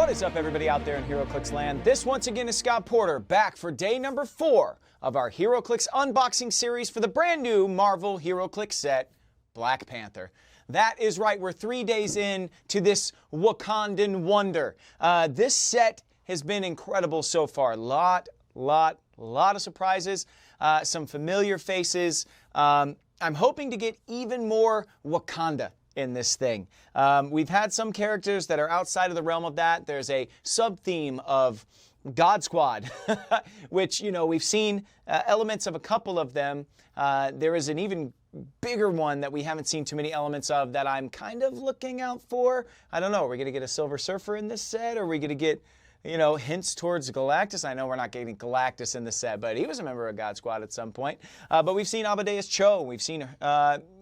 What is up, everybody out there in HeroClix land? This once again is Scott Porter, back for day number 4 of our HeroClix unboxing series for the brand new Marvel HeroClix set, Black Panther. That is right, we're 3 days in to this Wakandan wonder. This set has been incredible so far. Lot of surprises, some familiar faces. I'm hoping to get even more Wakanda in this thing. We've had some characters that are outside of the realm of that. There's a sub-theme of God Squad, which, you know, we've seen elements of a couple of them. There is an even bigger one that we haven't seen too many elements of that I'm kind of looking out for. I don't know, are we going to get a Silver Surfer in this set? Or are we going to get, you know, hints towards Galactus? I know we're not getting Galactus in the set, but he was a member of God Squad at some point. But we've seen Amadeus Cho. We've seen,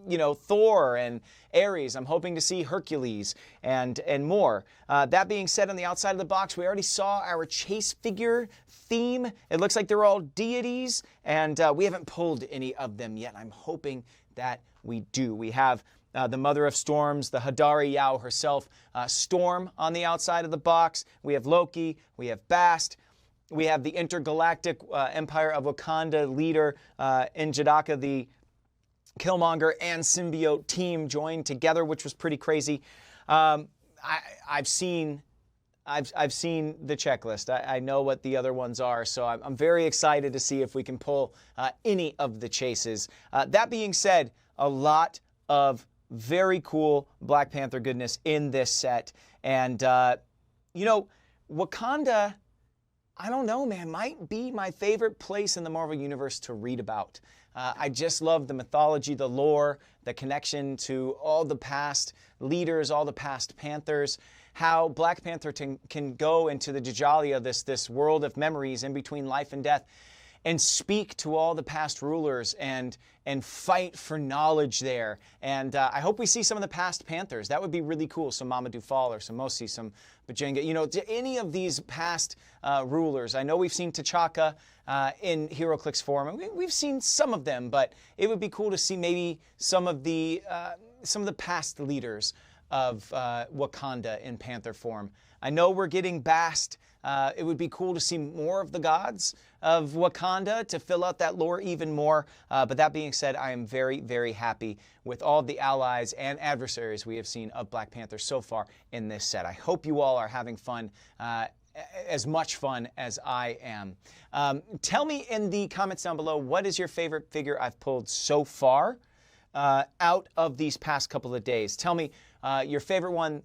you know, Thor and Ares. I'm hoping to see Hercules and more. That being said, on the outside of the box, we already saw our chase figure theme. It looks like they're all deities, and we haven't pulled any of them yet. I'm hoping that we do. We have the Mother of Storms, the Hadari Yao herself, Storm on the outside of the box. We have Loki, we have Bast, we have the intergalactic Empire of Wakanda leader, N'Jadaka, the Killmonger and symbiote team joined together, which was pretty crazy. I've seen the checklist. I know what the other ones are, so I'm very excited to see if we can pull any of the chases. That being said, a lot of very cool Black Panther goodness in this set. And, you know, Wakanda, I don't know, man, might be my favorite place in the Marvel Universe to read about. I just love the mythology, the lore, the connection to all the past leaders, all the past Panthers, how Black Panther can go into the Djalia, this world of memories in between life and death, and speak to all the past rulers and fight for knowledge there. And I hope we see some of the past Panthers. That would be really cool. Some Mamadou Fall or some Mosi, some Bajenga. You know, any of these past rulers. I know we've seen T'Chaka in HeroClix form, and we've seen some of them, but it would be cool to see maybe some of the past leaders of Wakanda in Panther form. I know we're getting Bast. It would be cool to see more of the gods of Wakanda to fill out that lore even more. But that being said, I am very, very happy with all of the allies and adversaries we have seen of Black Panther so far in this set. I hope you all are having fun, as much fun as I am. Tell me in the comments down below, what is your favorite figure I've pulled so far out of these past couple of days? Tell me your favorite one,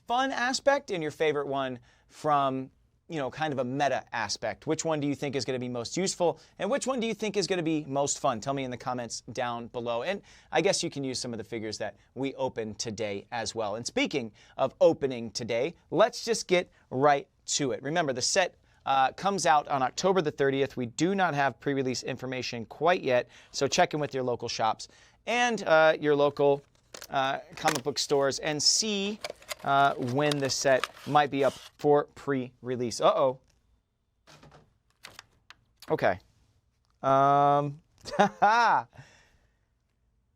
fun aspect, and your favorite one from, you know, kind of a meta aspect. Which one do you think is going to be most useful, and which one do you think is going to be most fun? Tell me in the comments down below. And I guess you can use some of the figures that we opened today as well. And speaking of opening today, let's just get right to it. Remember, the set comes out on October the 30th. We do not have pre-release information quite yet, so check in with your local shops and your local comic book stores and see when the set might be up for pre-release. Uh-oh. Okay.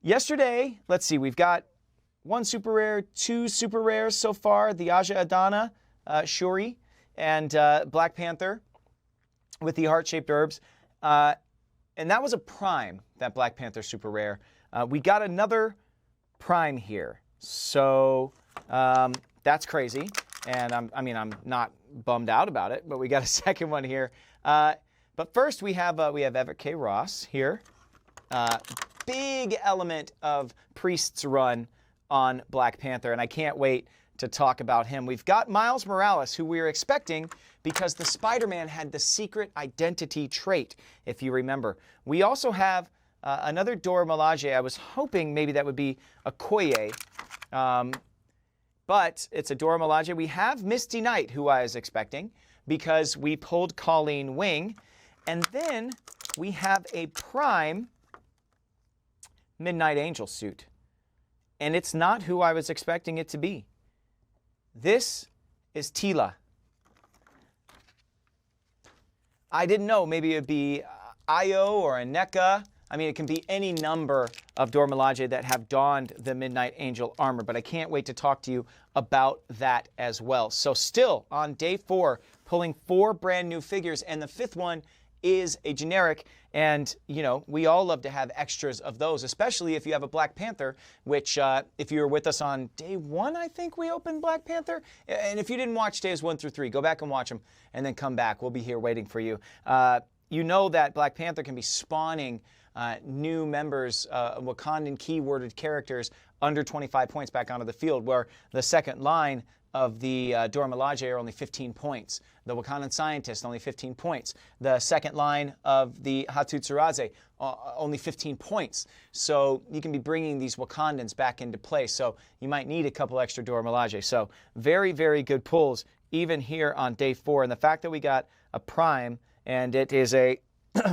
Yesterday, let's see, we've got 1 super rare, 2 super rares so far, the Aja Adana, Shuri, and Black Panther with the heart-shaped herbs. And that was a prime, that Black Panther super rare. We got another prime here. So that's crazy, and I'm not bummed out about it, but we got a second one here. But first we have Everett K. Ross here. Big element of Priest's run on Black Panther, and I can't wait to talk about him. We've got Miles Morales, who we were expecting because the Spider-Man had the secret identity trait, if you remember. We also have another Dora Milaje. I was hoping maybe that would be a Koye. But it's a Dora Milaje. We have Misty Knight, who I was expecting, because we pulled Colleen Wing. And then we have a Prime Midnight Angel suit. And it's not who I was expecting it to be. This is Tila. I didn't know. Maybe it would be Io or a NECA. I mean, it can be any number of Dora Milaje that have donned the Midnight Angel armor, but I can't wait to talk to you about that as well. So still on day 4, pulling 4 brand new figures, and the 5th one is a generic, and you know, we all love to have extras of those, especially if you have a Black Panther, which if you were with us on day 1, I think we opened Black Panther, and if you didn't watch days 1 through 3, go back and watch them and then come back. We'll be here waiting for you. You know that Black Panther can be spawning new members, Wakandan keyworded characters under 25 points back onto the field, where the second line of the Dora Milaje are only 15 points. The Wakandan Scientist, only 15 points. The second line of the Hatsutsuraze, only 15 points. So you can be bringing these Wakandans back into play. So you might need a couple extra Dora Milaje. So very, very good pulls, even here on day 4. And the fact that we got a Prime, and it is a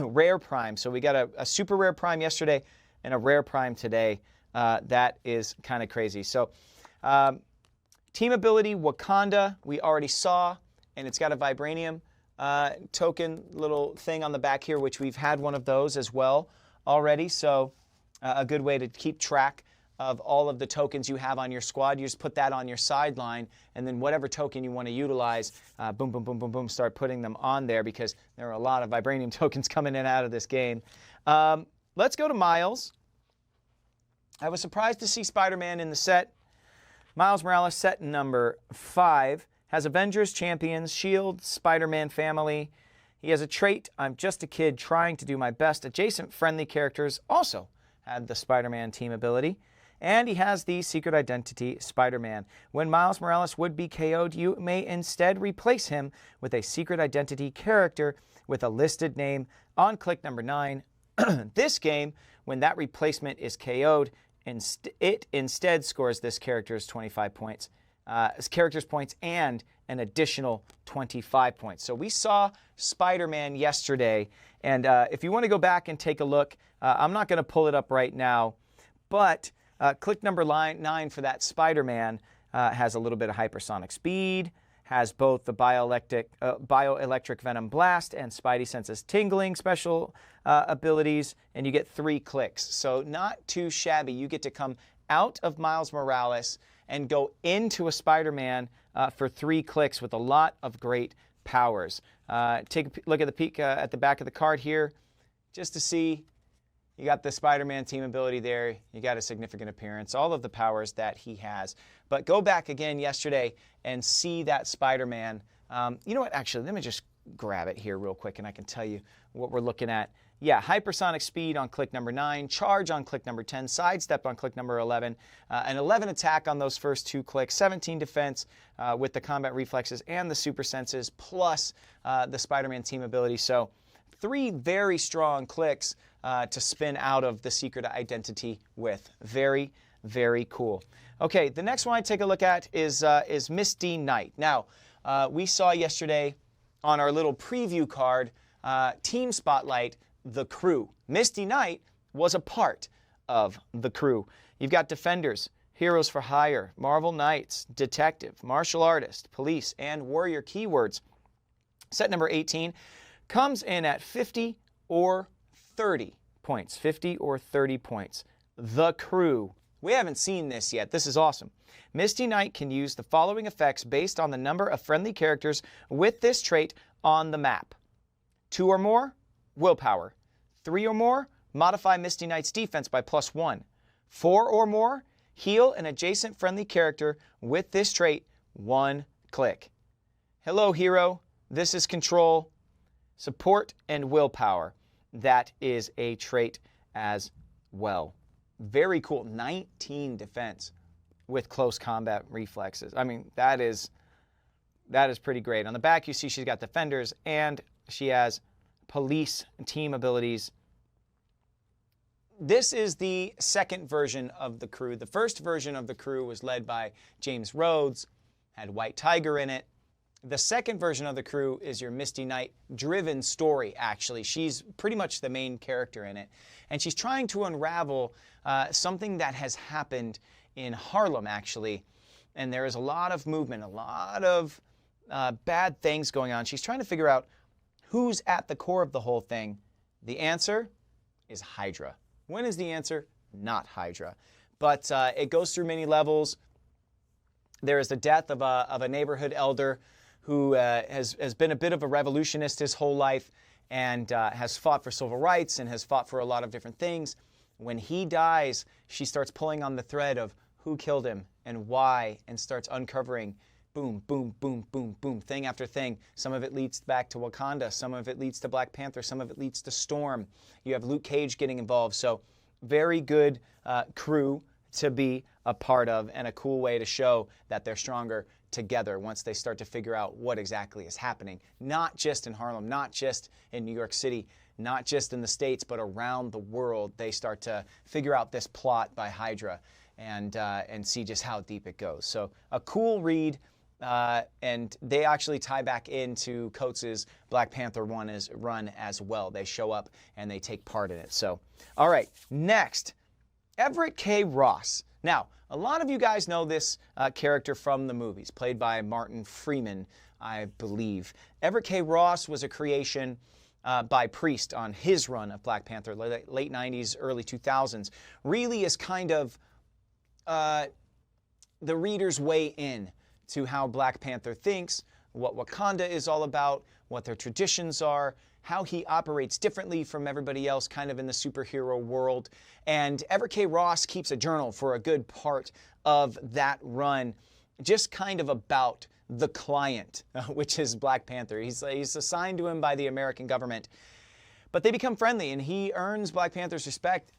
rare Prime. So we got a super rare Prime yesterday and a rare Prime today. That is kind of crazy. So team ability, Wakanda, we already saw, and it's got a Vibranium token little thing on the back here, which we've had one of those as well already. So a good way to keep track of all of the tokens you have on your squad. You just put that on your sideline, and then whatever token you want to utilize, boom, boom, boom, boom, boom, start putting them on there, because there are a lot of Vibranium tokens coming in and out of this game. Let's go to Miles. I was surprised to see Spider-Man in the set. Miles Morales, set number 5, has Avengers, Champions, S.H.I.E.L.D., Spider-Man family. He has a trait, I'm just a kid trying to do my best. Adjacent friendly characters also have the Spider-Man team ability. And he has the secret identity, Spider-Man. When Miles Morales would be KO'd, you may instead replace him with a secret identity character with a listed name on click number 9. This game, when that replacement is KO'd, it instead scores this character's 25 points, and an additional 25 points. So we saw Spider-Man yesterday, and if you want to go back and take a look, I'm not going to pull it up right now, but click number 9 for that Spider-Man has a little bit of hypersonic speed, has both the bioelectric venom blast and Spidey senses tingling special abilities, and you get 3 clicks. So not too shabby. You get to come out of Miles Morales and go into a Spider-Man for 3 clicks with a lot of great powers. Take a look at the peek at the back of the card here, just to see. You got the Spider-Man team ability there. You got a significant appearance, all of the powers that he has. But go back again yesterday and see that Spider-Man. You know what? Actually, let me just grab it here real quick, and I can tell you what we're looking at. Yeah, hypersonic speed on click number 9, charge on click number 10, sidestep on click number 11, an 11 attack on those first 2 clicks, 17 defense with the combat reflexes and the super senses, plus the Spider-Man team ability. So 3 very strong clicks to spin out of the secret identity with. Very, very cool. Okay, the next one I take a look at is Misty Knight. Now, we saw yesterday on our little preview card, Team Spotlight, the crew. Misty Knight was a part of the crew. You've got Defenders, Heroes for Hire, Marvel Knights, Detective, Martial Artist, Police, and Warrior keywords. Set number 18 comes in at 50 or 30 points. 50 or 30 points. The crew. We haven't seen this yet. This is awesome. Misty Knight can use the following effects based on the number of friendly characters with this trait on the map. 2 or more, willpower. 3 or more, modify Misty Knight's defense by +1. 4 or more, heal an adjacent friendly character with this trait 1 click. Hello, hero. This is Control. Support and willpower. That is a trait as well. Very cool. 19 defense with close combat reflexes. I mean, that is pretty great. On the back, you see she's got Defenders, and she has Police team abilities. This is the second version of the crew. The first version of the crew was led by James Rhodes, had White Tiger in it. The second version of the crew is your Misty Knight driven story, actually. She's pretty much the main character in it. And she's trying to unravel something that has happened in Harlem, actually. And there is a lot of movement, a lot of bad things going on. She's trying to figure out who's at the core of the whole thing. The answer is Hydra. When is the answer? not Hydra. But it goes through many levels. There is the death of a neighborhood elder who has been a bit of a revolutionist his whole life and has fought for civil rights and has fought for a lot of different things. When he dies, she starts pulling on the thread of who killed him and why, and starts uncovering boom, boom, boom, boom, boom, thing after thing. Some of it leads back to Wakanda. Some of it leads to Black Panther. Some of it leads to Storm. You have Luke Cage getting involved. So very good crew to be a part of, and a cool way to show that they're stronger together once they start to figure out what exactly is happening. Not just in Harlem, not just in New York City, not just in the States, but around the world. They start to figure out this plot by Hydra and see just how deep it goes. So a cool read. And they actually tie back into Coates' Black Panther run as well. They show up and they take part in it. So, all right, next, Everett K. Ross. Now, a lot of you guys know this character from the movies, played by Martin Freeman, I believe. Everett K. Ross was a creation by Priest on his run of Black Panther, late 90s, early 2000s. Really is kind of the reader's way in to how Black Panther thinks, what Wakanda is all about, what their traditions are, how he operates differently from everybody else kind of in the superhero world. And Everett K. Ross keeps a journal for a good part of that run, just kind of about the client, which is Black Panther. He's assigned to him by the American government. But they become friendly, and he earns Black Panther's respect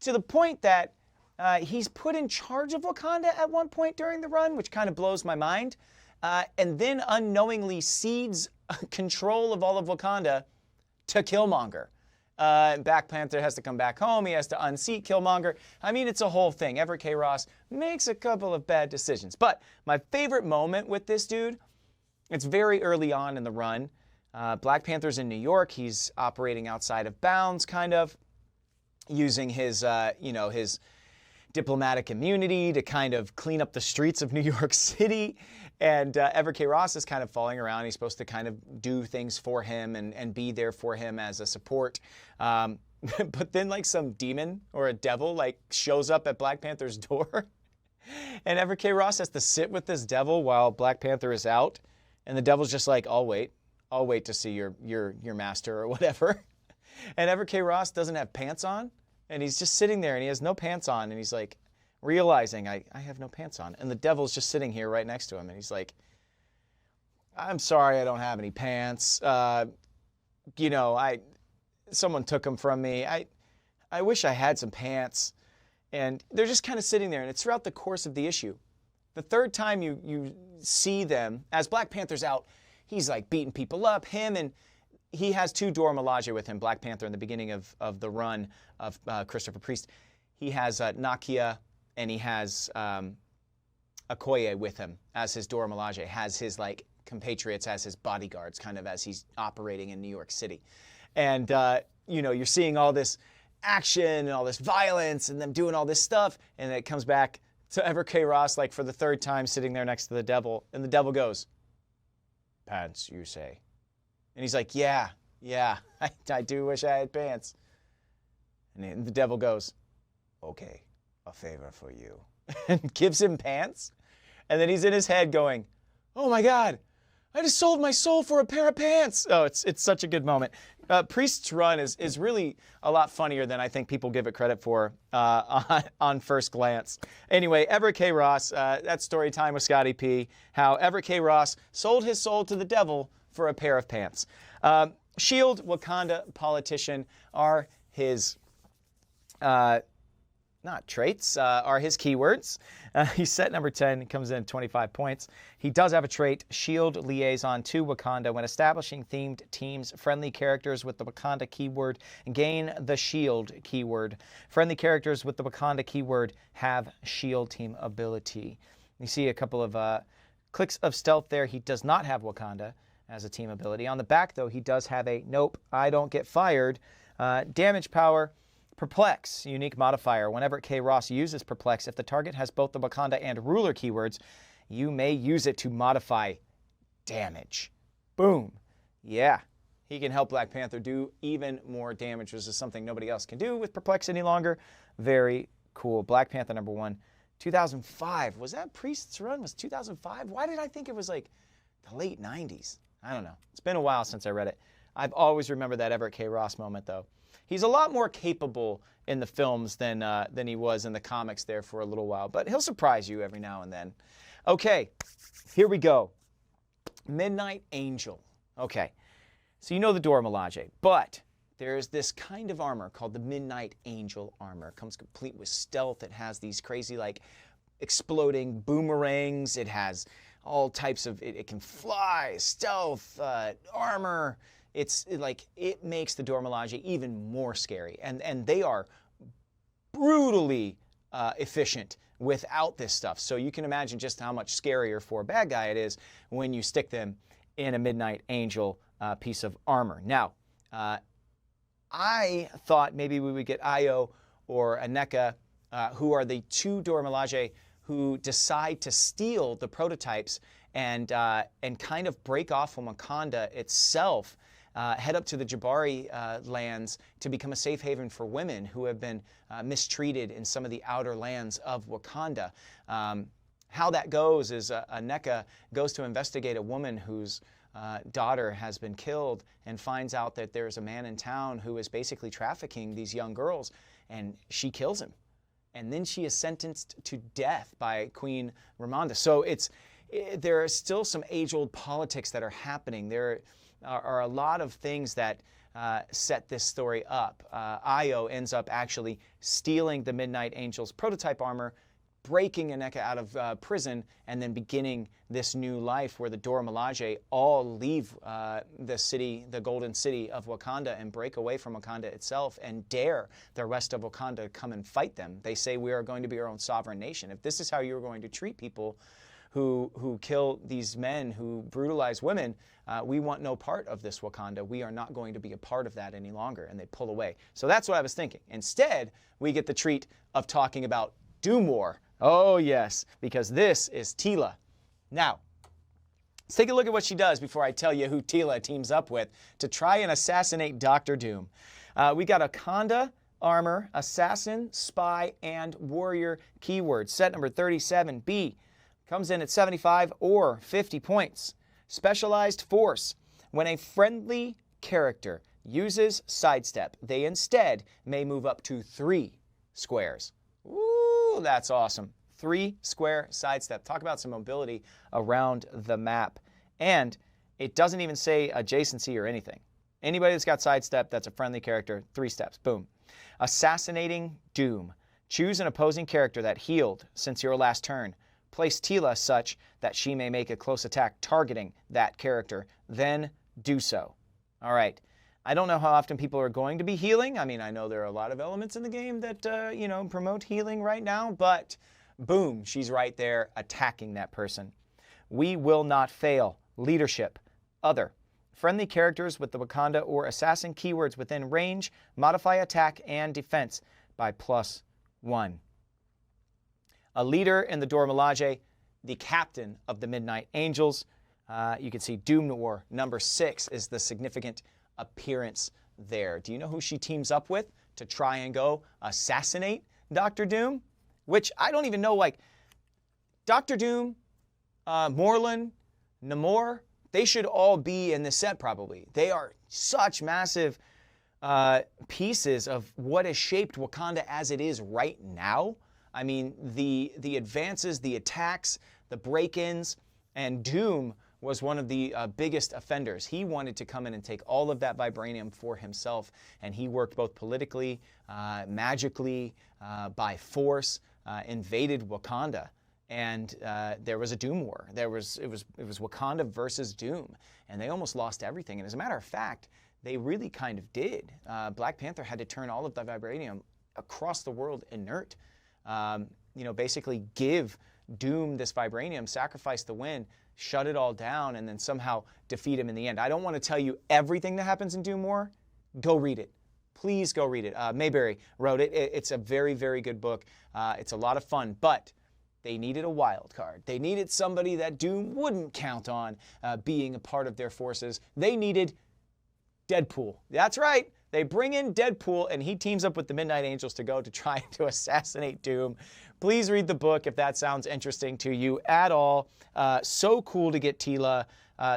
to the point that he's put in charge of Wakanda at one point during the run, which kind of blows my mind, and then unknowingly cedes control of all of Wakanda to Killmonger. Black Panther has to come back home. He has to unseat Killmonger. I mean, it's a whole thing. Everett K. Ross makes a couple of bad decisions. But my favorite moment with this dude, it's very early on in the run. Black Panther's in New York. He's operating outside of bounds, kind of, using his, his diplomatic immunity to kind of clean up the streets of New York City. And Everett K. Ross is kind of following around. He's supposed to kind of do things for him and be there for him as a support. But then like some demon or a devil like shows up at Black Panther's door. And Everett K. Ross has to sit with this devil while Black Panther is out. And the devil's just like, I'll wait to see your master or whatever. And Everett K. Ross doesn't have pants on. And he's just sitting there and he has no pants on. And he's like, realizing I have no pants on. And the devil's just sitting here right next to him. And he's like, I'm sorry I don't have any pants. Someone took them from me. I wish I had some pants. And they're just kind of sitting there. And it's throughout the course of the issue. The third time you see them, as Black Panther's out, he's like beating people up. and he has two Dora Milaje with him, Black Panther, in the beginning of the run of Christopher Priest. He has Nakia and he has Okoye with him as his Dora Milaje, has his like compatriots as his bodyguards, kind of as he's operating in New York City. And, you're seeing all this action and all this violence and them doing all this stuff. And it comes back to Everett K. Ross, like for the third time, sitting there next to the devil. And the devil goes, pants, you say? And he's like, yeah, I do wish I had pants. And the devil goes, okay, a favor for you. And gives him pants. And then he's in his head going, oh my God, I just sold my soul for a pair of pants. Oh, it's such a good moment. Priest's run is really a lot funnier than I think people give it credit for on first glance. Anyway, Everett K. Ross, that's story time with Scotty P. How Everett K. Ross sold his soul to the devil for a pair of pants. Shield, Wakanda politician are his, not traits, are his keywords. He's set number 10, comes in 25 points. He does have a trait, Shield Liaison to Wakanda. When establishing themed teams, friendly characters with the Wakanda keyword gain the Shield keyword. Friendly characters with the Wakanda keyword have Shield team ability. You see a couple of clicks of stealth there. He does not have Wakanda as a team ability. On the back, though, he does have a nope, I don't get fired. Damage power, Perplex, unique modifier. Whenever K. Ross uses Perplex, if the target has both the Wakanda and Ruler keywords, you may use it to modify damage. Boom. Yeah. he can help Black Panther do even more damage, which is something nobody else can do with Perplex any longer. Very cool. Black Panther #1, 2005. Was that Priest's run? Was 2005? Why did I think it was like the late 90s? I don't know. It's been a while since I read it. I've always remembered that Everett K. Ross moment, though. He's a lot more capable in the films than he was in the comics there for a little while, but he'll surprise you every now and then. Okay, here we go. Midnight Angel. Okay, so you know the Dora Milaje, but there's this kind of armor called the Midnight Angel armor. It comes complete with stealth. It has these crazy, like, exploding boomerangs. It has all types of, it can fly, stealth, armor. It makes the Dora Milaje even more scary. And they are brutally efficient without this stuff. So you can imagine just how much scarier for a bad guy it is when you stick them in a Midnight Angel piece of armor. Now, I thought maybe we would get Io or Aneka, who are the two Dora Milaje who decide to steal the prototypes and kind of break off from Wakanda itself, head up to the Jabari lands to become a safe haven for women who have been mistreated in some of the outer lands of Wakanda. How that goes is Aneka goes to investigate a woman whose daughter has been killed and finds out that there's a man in town who is basically trafficking these young girls, and she kills him. And then she is sentenced to death by Queen Ramonda. So there are still some age-old politics that are happening. There are a lot of things that set this story up. Io ends up actually stealing the Midnight Angel's prototype armor, breaking Aneka out of prison, and then beginning this new life where the Dora Milaje all leave the city, the Golden City of Wakanda, and break away from Wakanda itself and dare the rest of Wakanda to come and fight them. They say, we are going to be our own sovereign nation. If this is how you're going to treat people who kill these men, who brutalize women, we want no part of this Wakanda. We are not going to be a part of that any longer. And they pull away. So that's what I was thinking. Instead, we get the treat of talking about Doom War. Oh, yes, because this is Teela. Now, let's take a look at what she does before I tell you who Teela teams up with to try and assassinate Dr. Doom. We got Wakanda armor, assassin, spy, and warrior keywords. Set number 37B comes in at 75 or 50 points. Specialized force. When a friendly character uses sidestep, they instead may move up to 3 squares. Ooh, that's awesome. 3 square sidestep. Talk about some mobility around the map. And it doesn't even say adjacency or anything. Anybody that's got sidestep, that's a friendly character, 3 steps. Boom. Assassinating Doom. Choose an opposing character that healed since your last turn. Place Teela such that she may make a close attack targeting that character. Then do so. All right. I don't know how often people are going to be healing. I mean, I know there are a lot of elements in the game that, promote healing right now, but boom, she's right there attacking that person. We will not fail. Leadership. Other. Friendly characters with the Wakanda or assassin keywords within range modify attack and defense by +1. A leader in the Dora Milaje, the captain of the Midnight Angels. You can see Doom War number 6 is the significant appearance there. Do you know who she teams up with to try and go assassinate Dr. Doom? Which I don't even know, like, Dr. Doom, Morlun, Namor, they should all be in this set probably. They are such massive pieces of what has shaped Wakanda as it is right now. I mean, the advances, the attacks, the break-ins, and Doom was one of the biggest offenders. He wanted to come in and take all of that vibranium for himself, and he worked both politically, magically, by force, invaded Wakanda, and there was a Doom War. It was Wakanda versus Doom, and they almost lost everything. And as a matter of fact, they really kind of did. Black Panther had to turn all of the vibranium across the world inert. Basically give Doom this vibranium, sacrifice the win, shut it all down, and then somehow defeat him in the end. I don't want to tell you everything that happens in Doom War. Go read it. Please go read it. Mayberry wrote it. It's a very, very good book. It's a lot of fun, but they needed a wild card. They needed somebody that Doom wouldn't count on being a part of their forces. They needed Deadpool. That's right. They bring in Deadpool, and he teams up with the Midnight Angels to go to try to assassinate Doom. Please read the book if that sounds interesting to you at all. So cool to get Tila.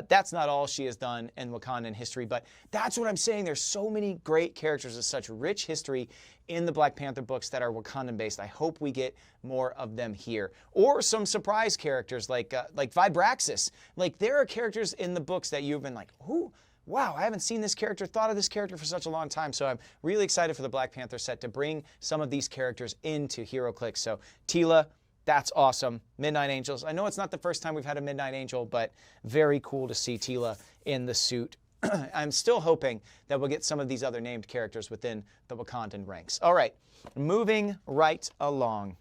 That's not all she has done in Wakandan history, but that's what I'm saying. There's so many great characters with such rich history in the Black Panther books that are Wakandan-based. I hope we get more of them here. Or some surprise characters like Vibraxis. Like, there are characters in the books that you've been like, who? Wow, I haven't seen this character, thought of this character for such a long time. So I'm really excited for the Black Panther set to bring some of these characters into HeroClix. So Tila, that's awesome. Midnight Angels. I know it's not the first time we've had a Midnight Angel, but very cool to see Tila in the suit. I'm still hoping that we'll get some of these other named characters within the Wakandan ranks. All right, moving right along.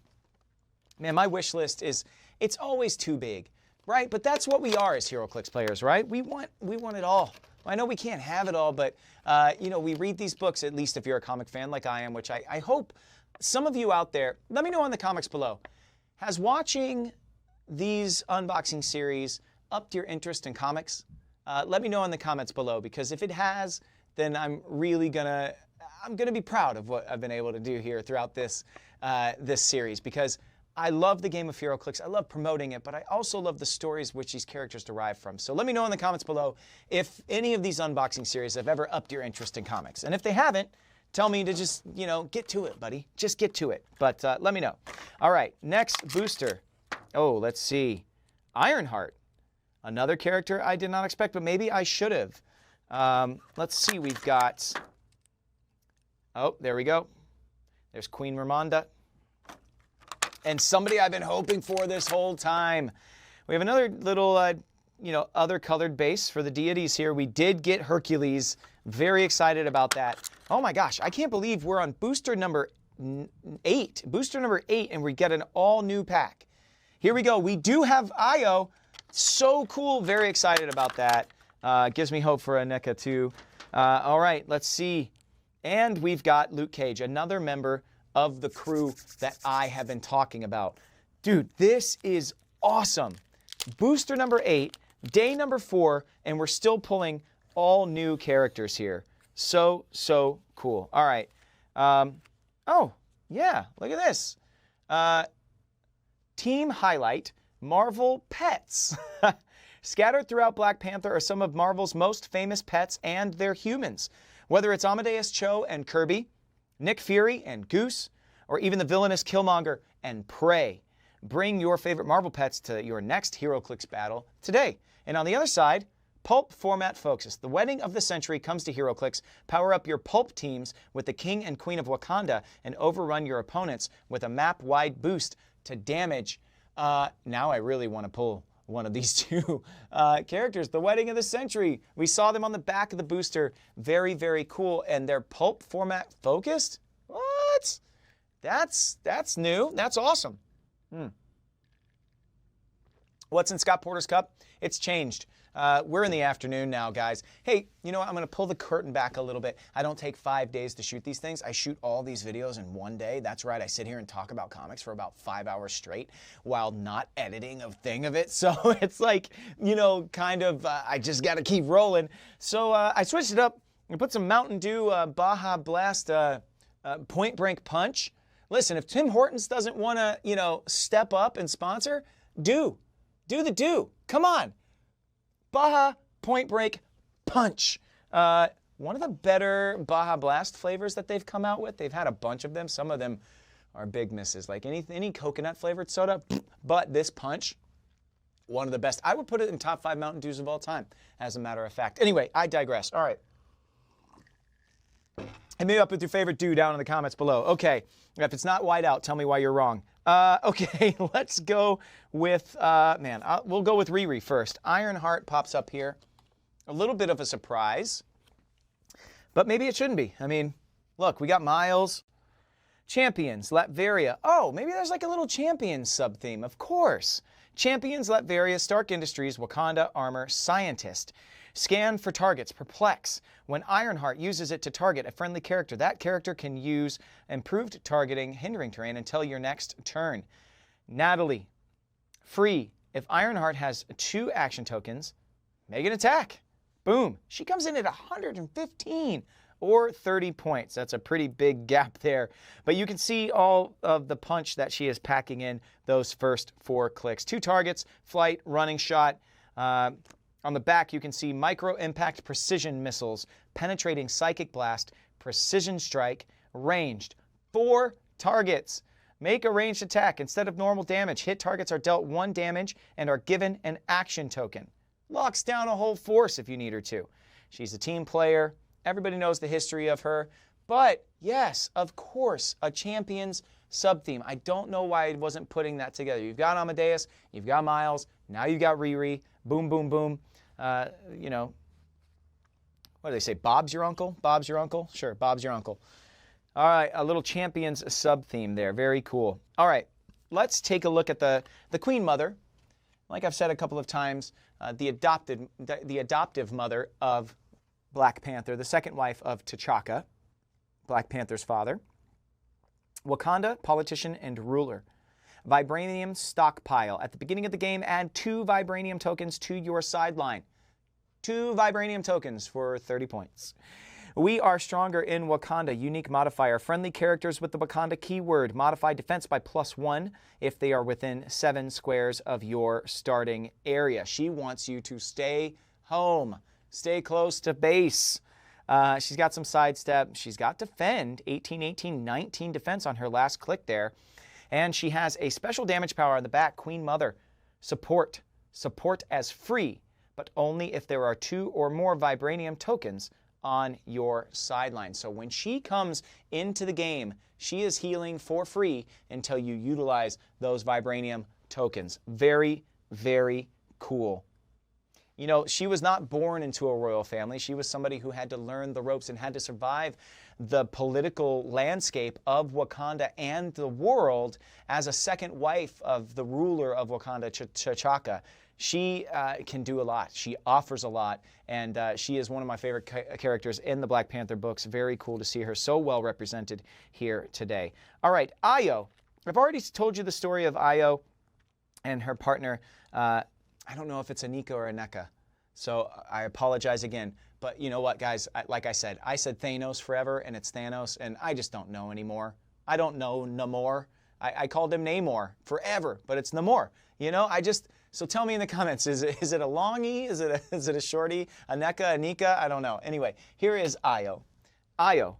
Man, my wish list it's always too big, right? But that's what we are as HeroClix players, right? We want it all. I know we can't have it all, but we read these books, at least if you're a comic fan like I am, which I hope some of you out there, let me know in the comments below. Has watching these unboxing series upped your interest in comics? Let me know in the comments below, because if it has, then I'm really gonna be proud of what I've been able to do here throughout this series, because I love the game of HeroClix. I love promoting it, but I also love the stories which these characters derive from. So let me know in the comments below if any of these unboxing series have ever upped your interest in comics. And if they haven't, tell me to just, get to it, buddy. Just get to it. But let me know. All right, next booster. Oh, let's see. Ironheart. Another character I did not expect, but maybe I should have. Let's see. We've got... Oh, there we go. There's Queen Ramonda. And somebody I've been hoping for this whole time. We have another little, other colored base for the deities here. We did get Hercules. Very excited about that. Oh my gosh, I can't believe we're on booster number 8. Booster number 8, and we get an all-new pack. Here we go. We do have Io. So cool. Very excited about that. Gives me hope for a NECA too. All right, let's see. And we've got Luke Cage, another member of the crew that I have been talking about. Dude, this is awesome. Booster number 8, day number 4, and we're still pulling all new characters here. So cool. All right. Oh, yeah, look at this. Team highlight, Marvel pets. Scattered throughout Black Panther are some of Marvel's most famous pets and their humans. Whether it's Amadeus Cho and Kirby, Nick Fury and Goose, or even the villainous Killmonger and Prey. Bring your favorite Marvel pets to your next HeroClix battle today. And on the other side, Pulp Format Focus. The wedding of the century comes to HeroClix. Power up your Pulp teams with the King and Queen of Wakanda and overrun your opponents with a map-wide boost to damage. Now I really want to pull one of these two characters. The wedding of the century. We saw them on the back of the booster. Very, very cool. And they're Pulp Format focused? What? That's new. That's awesome. What's in Scott Porter's cup? It's changed. We're in the afternoon now, guys. Hey, you know what? I'm going to pull the curtain back a little bit. I don't take 5 days to shoot these things. I shoot all these videos in one day. That's right. I sit here and talk about comics for about 5 hours straight while not editing a thing of it. So it's like, I just got to keep rolling. So I switched it up and put some Mountain Dew Baja Blast Point Blank Punch. Listen, if Tim Hortons doesn't want to, step up and sponsor, do the do. Come on. Baja Point Break Punch. One of the better Baja Blast flavors that they've come out with. They've had a bunch of them. Some of them are big misses, like any coconut flavored soda. But this punch, one of the best. I would put it in top 5 Mountain Dews of all time, as a matter of fact. Anyway, I digress. All right. Hit me up with your favorite dew down in the comments below. Okay, if it's not white out, tell me why you're wrong. Okay, let's go with, we'll go with Riri first. Ironheart pops up here. A little bit of a surprise, but maybe it shouldn't be. I mean, look, we got Miles, Champions, Latveria. Oh, maybe there's like a little Champions sub-theme, of course. Champions, Latveria, Stark Industries, Wakanda, Armor, Scientist. Scan for targets, Perplex. When Ironheart uses it to target a friendly character, that character can use improved targeting, hindering terrain until your next turn. Natalie. Free. If Ironheart has 2 action tokens, make an attack. Boom. She comes in at 115 or 30 points. That's a pretty big gap there. But you can see all of the punch that she is packing in those first 4 clicks. 2 targets, flight, running shot. On the back, you can see micro-impact precision missiles, penetrating psychic blast, precision strike, ranged. 4 targets. Make a ranged attack. Instead of normal damage, hit targets are dealt 1 damage and are given an action token. Locks down a whole force if you need her to. She's a team player. Everybody knows the history of her. But yes, of course, a Champions sub-theme. I don't know why I wasn't putting that together. You've got Amadeus, you've got Miles, now you've got Riri. Boom, boom, boom. You know, what do they say? Bob's your uncle? Bob's your uncle? Sure, Bob's your uncle. All right, a little Champions sub-theme there. Very cool. All right, let's take a look at the Queen Mother. Like I've said a couple of times, the adoptive mother of Black Panther, the second wife of T'Chaka, Black Panther's father. Wakanda, politician and ruler. Vibranium stockpile. At the beginning of the game, add 2 Vibranium tokens to your sideline. 2 Vibranium tokens for 30 points. We are stronger in Wakanda. Unique modifier. Friendly characters with the Wakanda keyword. Modify defense by +1 if they are within 7 squares of your starting area. She wants you to stay home. Stay close to base. She's got some sidestep. She's got defend. 18, 18, 19 defense on her last click there. And she has a special damage power on the back. Queen Mother. Support. Support as free, but only if there are 2 or more Vibranium tokens on your sideline. So when she comes into the game, she is healing for free until you utilize those Vibranium tokens. Very, very cool. You know, she was not born into a royal family. She was somebody who had to learn the ropes and had to survive the political landscape of Wakanda and the world as a second wife of the ruler of Wakanda, T'Chaka. She can do a lot. She offers a lot, and she is one of my favorite characters in the Black Panther books. Very cool to see her so well represented here today. All right, Ayo. I've already told you the story of Ayo and her partner. I don't know if it's Anika or Aneka, so I apologize again. But you know what, guys? Like I said Thanos forever, and it's Thanos, and I just don't know anymore. I don't know Namor. I called him Namor forever, but it's Namor. You know, so tell me in the comments, is it a longie? Is it a shorty? Aneka, Anika? I don't know. Anyway, here is Ayo. Ayo,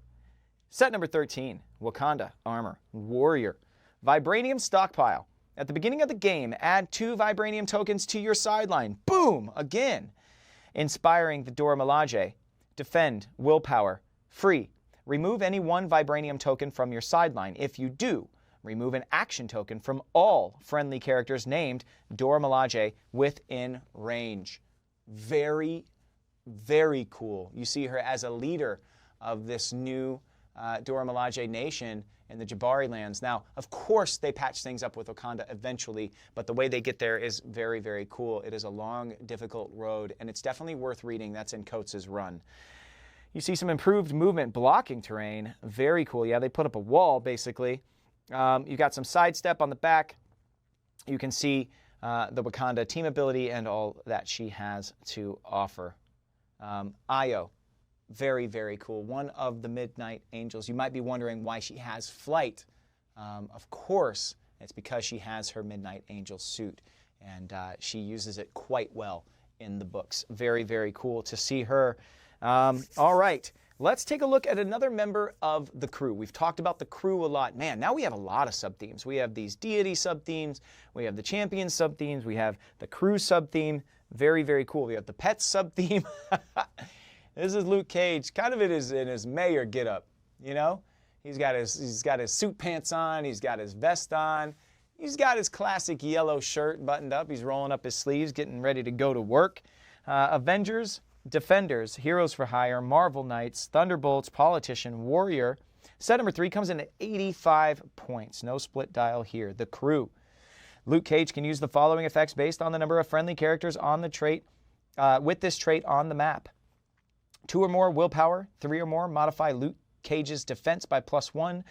set number 13, Wakanda, armor, warrior, Vibranium stockpile. At the beginning of the game, add 2 Vibranium tokens to your sideline. Boom! Again. Inspiring the Dora Milaje. Defend, willpower, free. Remove any 1 Vibranium token from your sideline. If you do, remove an action token from all friendly characters named Dora Milaje within range. Very, very cool. You see her as a leader of this new Dora Milaje nation in the Jabari lands. Now, of course, they patch things up with Wakanda eventually, but the way they get there is very, very cool. It is a long, difficult road, and it's definitely worth reading. That's in Coates' run. You see some improved movement blocking terrain. Very cool. Yeah, they put up a wall, basically. You've got some sidestep on the back. You can see the Wakanda team ability and all that she has to offer. Ayo. Very, very cool. One of the Midnight Angels. You might be wondering why she has flight. Of course, it's because she has her Midnight Angel suit, and she uses it quite well in the books. Very, very cool to see her. All right, let's take a look at another member of the crew. We've talked about the crew a lot. Man, now we have a lot of sub-themes. We have these deity sub-themes. We have the champion sub-themes. We have the crew sub-theme. Very, very cool. We have the pets sub-theme. This is Luke Cage, kind of in his mayor getup, you know? He's got his suit pants on, he's got his vest on, he's got his classic yellow shirt buttoned up, he's rolling up his sleeves, getting ready to go to work. Avengers, Defenders, Heroes for Hire, Marvel Knights, Thunderbolts, Politician, Warrior. Set number 3 comes in at 85 points. No split dial here. The crew. Luke Cage can use the following effects based on the number of friendly characters on the trait, with this trait on the map. 2 or more willpower, 3 or more modify Luke Cage's defense by +1.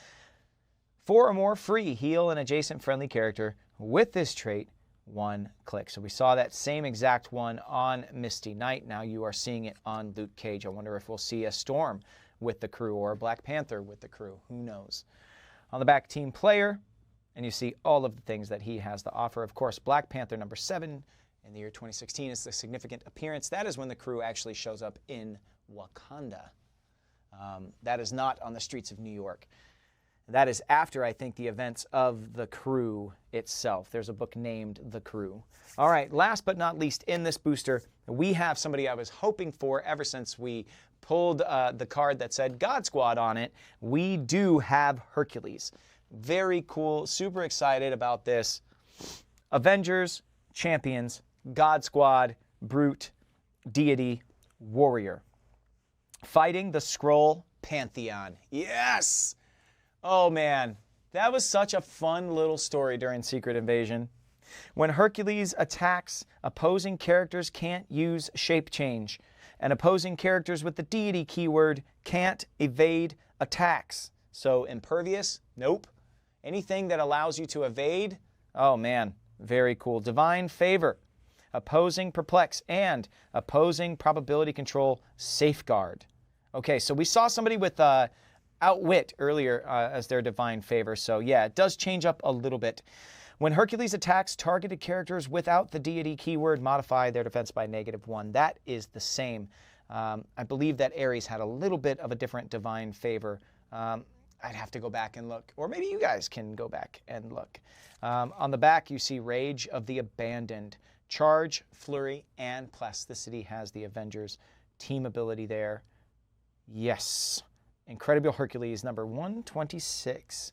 4 or more free heal an adjacent friendly character with this trait 1 click. So we saw that same exact one on Misty Knight. Now you are seeing it on Luke Cage. I wonder if we'll see a Storm with the crew or a Black Panther with the crew. Who knows? On the back, team player, and you see all of the things that he has to offer. Of course, Black Panther number 7 in the year 2016 is the significant appearance. That is when the crew actually shows up in Wakanda. That is not on the streets of New York. That is after, I think, the events of The Crew itself. There's a book named The Crew. All right, last but not least in this booster, we have somebody I was hoping for ever since we pulled the card that said God Squad on it. We do have Hercules. Very cool, super excited about this. Avengers, Champions, God Squad, Brute, Deity, Warrior. Fighting the Skrull Pantheon. Yes! Oh man, that was such a fun little story during Secret Invasion. When Hercules attacks, opposing characters can't use shape change, and opposing characters with the deity keyword can't evade attacks. So impervious? Nope. Anything that allows you to evade? Oh man, very cool. Divine favor, opposing perplex, and opposing probability control safeguard. Okay, so we saw somebody with Outwit earlier as their divine favor. So yeah, it does change up a little bit. When Hercules attacks targeted characters without the deity keyword, modify their defense by -1. That is the same. I believe that Ares had a little bit of a different divine favor. I'd have to go back and look, or maybe you guys can go back and look. On the back, you see Rage of the Abandoned. Charge, Flurry, and Plasticity has the Avengers team ability there. Yes. Incredible Hercules, number 126.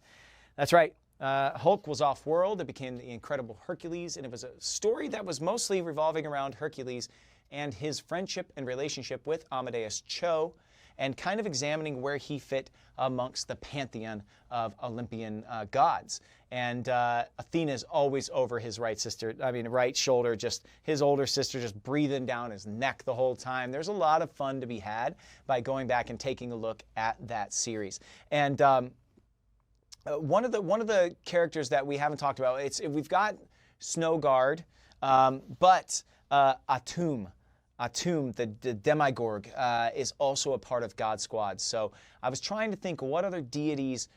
That's right. Hulk was off-world. It became the Incredible Hercules, and it was a story that was mostly revolving around Hercules and his friendship and relationship with Amadeus Cho, and kind of examining where he fit amongst the pantheon of Olympian gods. And Athena's always over his right shoulder, just his older sister just breathing down his neck the whole time. There's a lot of fun to be had by going back and taking a look at that series. And one of the characters that we haven't talked about, we've got Snowguard, but Atum, the Demigorg, is also a part of God Squad. So I was trying to think, what other deities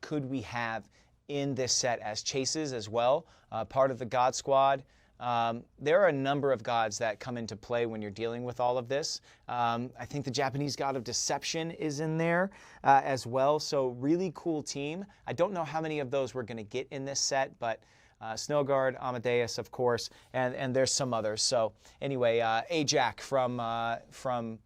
could we have in this set as chases as well, part of the God Squad. There are a number of gods that come into play when you're dealing with all of this. I think the Japanese god of deception is in there as well. So really cool team. I don't know how many of those we're going to get in this set, but Snowguard, Amadeus, of course, and there's some others. So anyway, Ajak from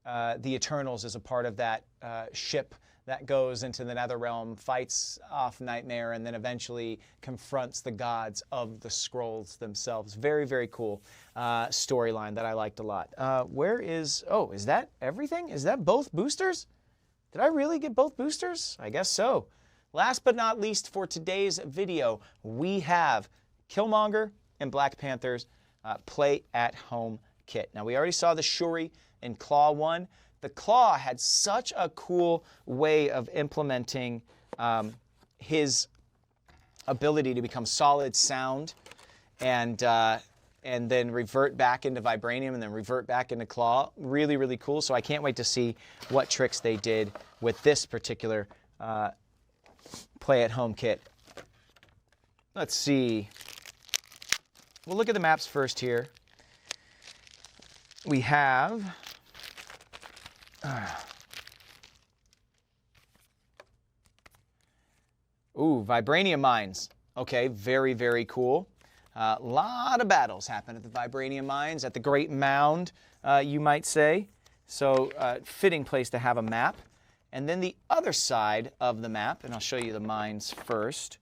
the Eternals is a part of that ship that goes into the Netherrealm, fights off Nightmare, and then eventually confronts the gods of the Skrulls themselves. Very, very cool storyline that I liked a lot. Is that everything? Is that both boosters? Did I really get both boosters? I guess so. Last but not least for today's video, we have Killmonger and Black Panther's Play at Home kit. Now we already saw the Shuri in Claw 1. The Claw had such a cool way of implementing his ability to become solid sound and then revert back into Vibranium and then revert back into Claw. Really, really cool. So I can't wait to see what tricks they did with this particular Play at Home kit. Let's see. We'll look at the maps first here. We have Vibranium Mines. Okay, very, very cool. A lot of battles happen at the Vibranium Mines, at the Great Mound, you might say. So, fitting place to have a map. And then the other side of the map, and I'll show you the mines first.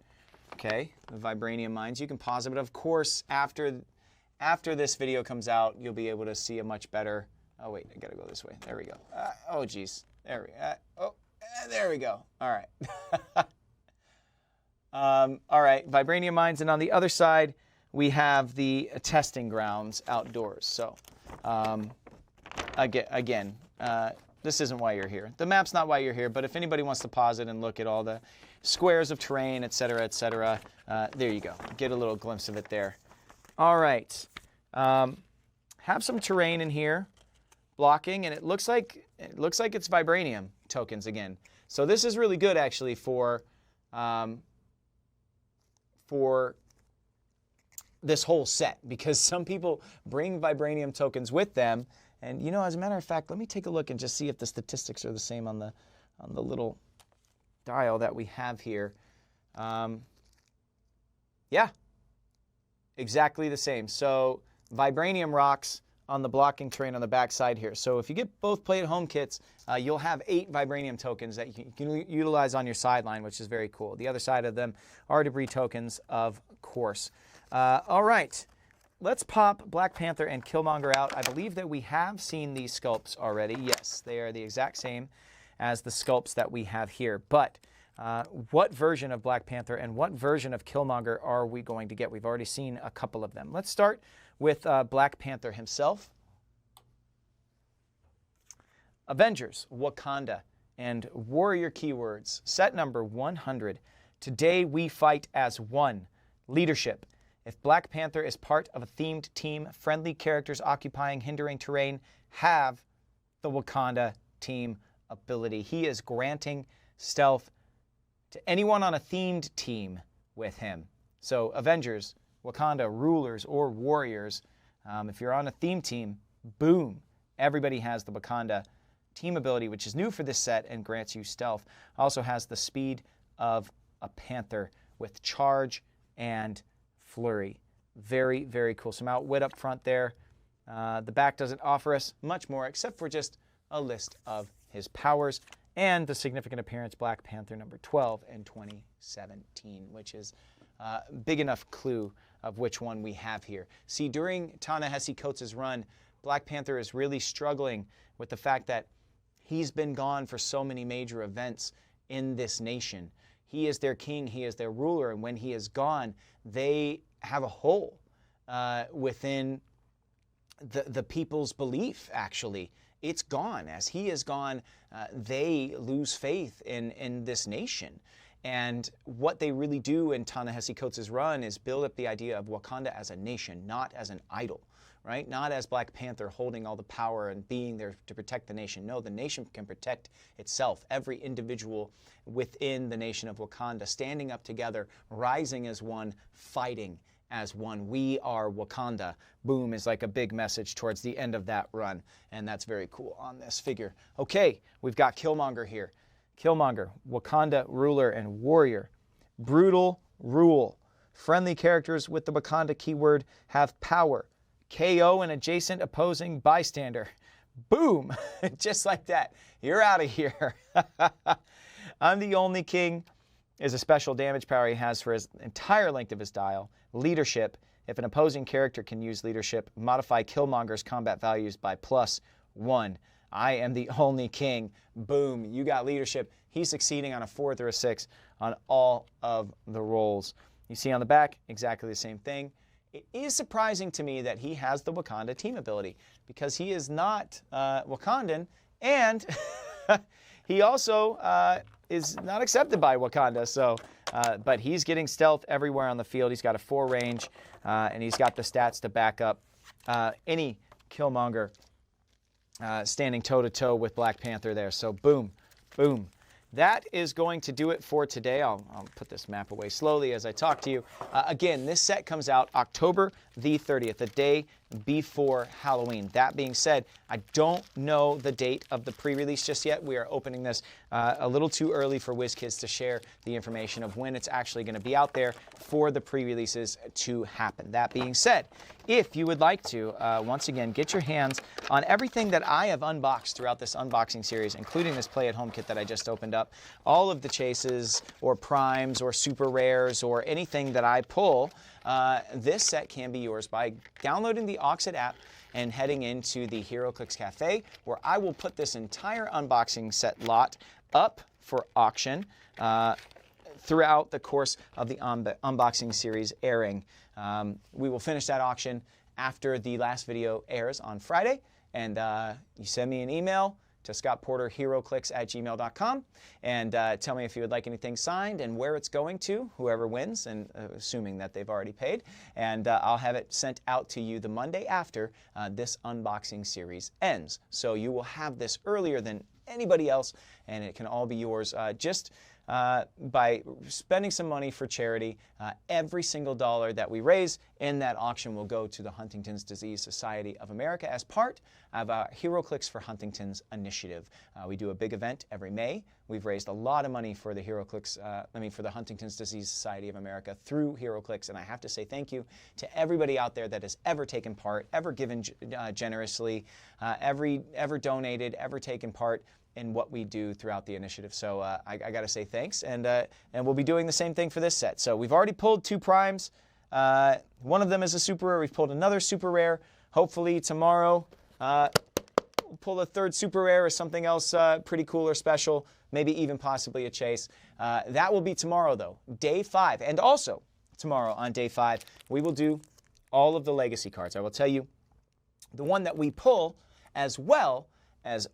Okay, the Vibranium Mines. You can pause it, but of course, after this video comes out, you'll be able to see a much better. Oh wait, I gotta go this way. There we go. Oh geez, there we go. All right. All right, Vibranium Mines, and on the other side we have the testing grounds outdoors. So again, this isn't why you're here. The map's not why you're here, but if anybody wants to pause it and look at all the squares of terrain, etc., etc., there you go. Get a little glimpse of it there. All right. Have some terrain in here, blocking, and it looks like it's vibranium tokens again. So this is really good actually for this whole set, because some people bring vibranium tokens with them. And you know, as a matter of fact, let me take a look and just see if the statistics are the same on the little dial that we have here. Yeah, exactly the same. So vibranium rocks on the blocking terrain on the back side here. So if you get both play-at-home kits, you'll have 8 vibranium tokens that you can utilize on your sideline, which is very cool. The other side of them are debris tokens, of course. All right, let's pop Black Panther and Killmonger out. I believe that we have seen these sculpts already. Yes, they are the exact same as the sculpts that we have here. But what version of Black Panther and what version of Killmonger are we going to get? We've already seen a couple of them. Let's start with Black Panther himself. Avengers, Wakanda, and Warrior keywords. Set number 100. Today we fight as one. Leadership. If Black Panther is part of a themed team, friendly characters occupying hindering terrain have the Wakanda team ability. He is granting stealth to anyone on a themed team with him. So Avengers, Wakanda, rulers, or warriors, if you're on a theme team, boom, everybody has the Wakanda team ability, which is new for this set and grants you stealth. Also has the speed of a panther with charge and flurry. Very, very cool. Some outwit up front there. The back doesn't offer us much more except for just a list of his powers and the significant appearance Black Panther number 12 in 2017, which is a big enough clue of which one we have here. See, during Ta-Nehisi Coates' run, Black Panther is really struggling with the fact that he's been gone for so many major events in this nation. He is their king, he is their ruler, and when he is gone, they have a hole within the people's belief, actually. It's gone. As he is gone, they lose faith in this nation. And what they really do in Ta-Nehisi Coates' run is build up the idea of Wakanda as a nation, not as an idol, right? Not as Black Panther holding all the power and being there to protect the nation. No, the nation can protect itself. Every individual within the nation of Wakanda standing up together, rising as one, fighting as one. We are Wakanda. Boom is like a big message towards the end of that run. And that's very cool on this figure. Okay, we've got Killmonger here. Killmonger, Wakanda ruler and warrior. Brutal rule. Friendly characters with the Wakanda keyword have power. KO an adjacent opposing bystander. Boom! Just like that. You're out of here. I'm the only king is a special damage power he has for his entire length of his dial. Leadership. If an opposing character can use leadership, modify Killmonger's combat values by +1. I am the only king. Boom, you got leadership. He's succeeding on a 4th or a 6th on all of the rolls. You see on the back, exactly the same thing. It is surprising to me that he has the Wakanda team ability because he is not Wakandan, and he also is not accepted by Wakanda. So, but he's getting stealth everywhere on the field. He's got a 4 range, and he's got the stats to back up any Killmonger standing toe-to-toe with Black Panther there. So boom, boom. That is going to do it for today. I'll put this map away slowly as I talk to you. Again, this set comes out October the 30th, the day before Halloween. That being said, I don't know the date of the pre-release just yet. We are opening this a little too early for WizKids to share the information of when it's actually going to be out there for the pre-releases to happen. That being said, if you would like to, once again, get your hands on everything that I have unboxed throughout this unboxing series, including this play-at-home kit that I just opened up, all of the chases or primes or super rares or anything that I pull, this set can be yours by downloading the Oxid app and heading into the HeroClix Cafe, where I will put this entire unboxing set lot up for auction throughout the course of the unboxing series airing. We will finish that auction after the last video airs on Friday, and you send me an email to scottporterheroclix@gmail.com and tell me if you would like anything signed and where it's going to, whoever wins, and assuming that they've already paid. And I'll have it sent out to you the Monday after this unboxing series ends. So you will have this earlier than anybody else, and it can all be yours just by spending some money for charity. Every single dollar that we raise in that auction will go to the Huntington's Disease Society of America as part of our HeroClix for Huntington's initiative. We do a big event every May. We've raised a lot of money for the for the Huntington's Disease Society of America through HeroClix, and I have to say thank you to everybody out there that has ever taken part, ever given generously, ever donated, ever taken part in what we do throughout the initiative. So I got to say thanks, and we'll be doing the same thing for this set. So we've already pulled 2 primes. One of them is a super rare. We've pulled another super rare. Hopefully tomorrow we'll pull a 3rd super rare or something else pretty cool or special, maybe even possibly a chase. That will be tomorrow though, day 5. And also tomorrow on day 5, we will do all of the legacy cards. I will tell you the one that we pull, as well as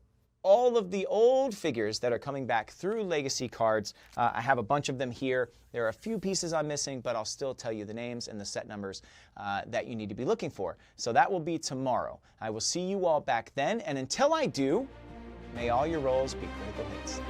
all of the old figures that are coming back through legacy cards. I have a bunch of them here. There are a few pieces I'm missing, but I'll still tell you the names and the set numbers that you need to be looking for. So that will be tomorrow. I will see you all back then, and until I do, may all your rolls be critical hits.